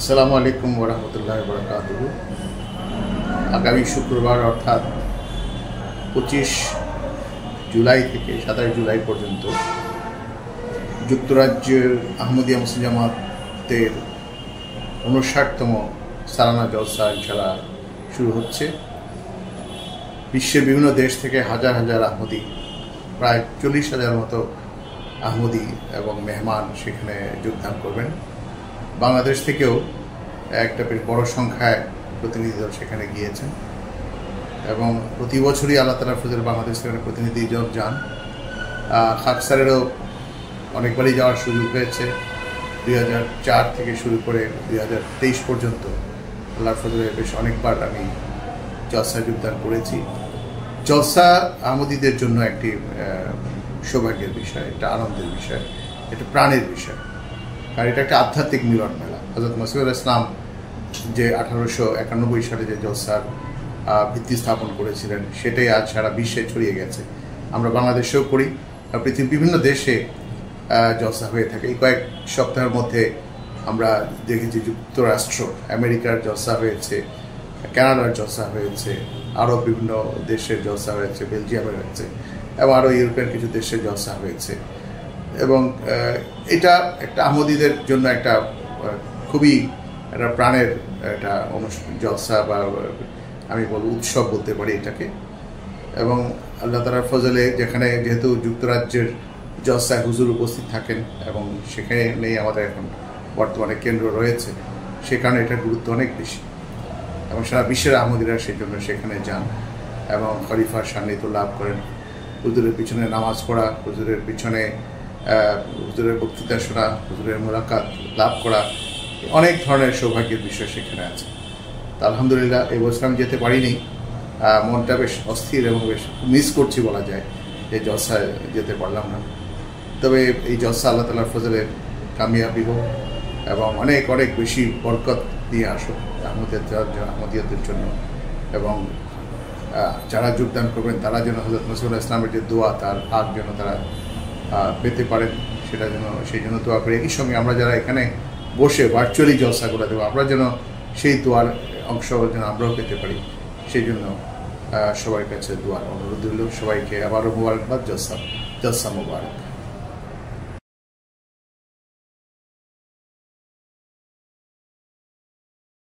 আসসালামু আলাইকুম ওয়া রাহমাতুল্লাহি ওয়া বারাকাতুহু। আগামী শুক্রবার অর্থাৎ 25 জুলাই থেকে 27 জুলাই পর্যন্ত যুক্তরাজ্যের আহমদিয়া মুসলিম জামাতের 59তম সালানা জলসা ইনশাআল্লাহ শুরু হচ্ছে। বিশ্বের বিভিন্ন দেশ থেকে হাজার হাজার আহমদি, প্রায় 40,000 মতো আহমদি এবং মেহমান সেখানে যোগদান করবেন। বাংলাদেশ থেকেও একটা বেশ বড় সংখ্যায় প্রতিনিধি দল সেখানে গিয়েছেন এবং প্রতি বছরই আল্লাহ তাআলার ফজলে বাংলাদেশ থেকে প্রতিনিধি দল যান। খাক স্যারেরও অনেকবারই যাওয়ার সুযোগ হয়েছে। 2004 থেকে শুরু করে 2023 পর্যন্ত আল্লাহর ফজলে বেশ অনেকবার আমি জলসায় যোগদান করেছি। জলসা আহমদীদের জন্য একটি সৌভাগ্যের বিষয়, একটা আনন্দের বিষয়, একটা প্রাণের বিষয়, আর এটা একটা আধ্যাত্মিক মিলন মেলা। হযরত মসিহুল ইসলাম যে 1891 সালে যে জলসার ভিত্তি স্থাপন করেছিলেন সেটাই আজ সারা বিশ্বে ছড়িয়ে গেছে। আমরা বাংলাদেশেও করি, আর পৃথিবীর বিভিন্ন দেশে জলসা হয়ে থাকে। এই কয়েক সপ্তাহের মধ্যে আমরা দেখেছি যুক্তরাষ্ট্র, আমেরিকার জলসা হয়েছে, কানাডার জলসা হয়েছে, আরও বিভিন্ন দেশের জলসা হয়েছে, বেলজিয়ামের হয়েছে এবং আরও ইউরোপের কিছু দেশের জলসা হয়েছে। এবং এটা একটা আহমদীদের জন্য একটা খুবই একটা প্রাণের একটা জলসা বা আমি বলবো উৎসব বলতে পারি এটাকে। এবং আল্লাহ তাআলার ফজলে যেখানে যেহেতু যুক্তরাজ্যের জলসায় হুজুর উপস্থিত থাকেন এবং সেখানে নেই আমাদের এখন বর্তমানে কেন্দ্র রয়েছে, সে কারণে এটার গুরুত্ব অনেক বেশি এবং সারা বিশ্বের আহমদীরা সেই জন্য সেখানে যান এবং খলিফার সান্নিধ্য লাভ করেন। হুজুরের পিছনে নামাজ পড়া, হুজুরের পিছনে হুজুরের বক্তৃতা শোনা, হুজুরের মোলাকাত লাভ করা, অনেক ধরনের সৌভাগ্যের বিষয় সেখানে আছে। তা আলহামদুলিল্লাহ এই বছর আমি যেতে পারিনি, মনটা বেশ অস্থির এবং বেশ মিস করছি বলা যায়, এই জলসায় যেতে পারলাম না। তবে এই জলসা আল্লাহ তাআলার ফজলে কামিয়াবি হোক এবং অনেক অনেক বেশি বরকত দিয়ে আসুক আহমদিয়াদের জন্য, এবং যারা যোগদান করবেন তারা যেন হযরত মসিহুল ইসলামের যে দোয়া তার হাত যেন তারা পেতে পারেন, সেটা যেন সেই জন্য দোয়া করি। একই সঙ্গে আমরা যারা এখানে বসে ভার্চুয়ালি জলসাগুলো দেবো, আমরা যেন সেই দোয়ার অংশ যেন আমরাও পেতে পারি, সেই জন্য সবার কাছে দোয়ার অনুরোধ রইল। সবাইকে আবারও মুবারকবাদ। জলসা মুবারক।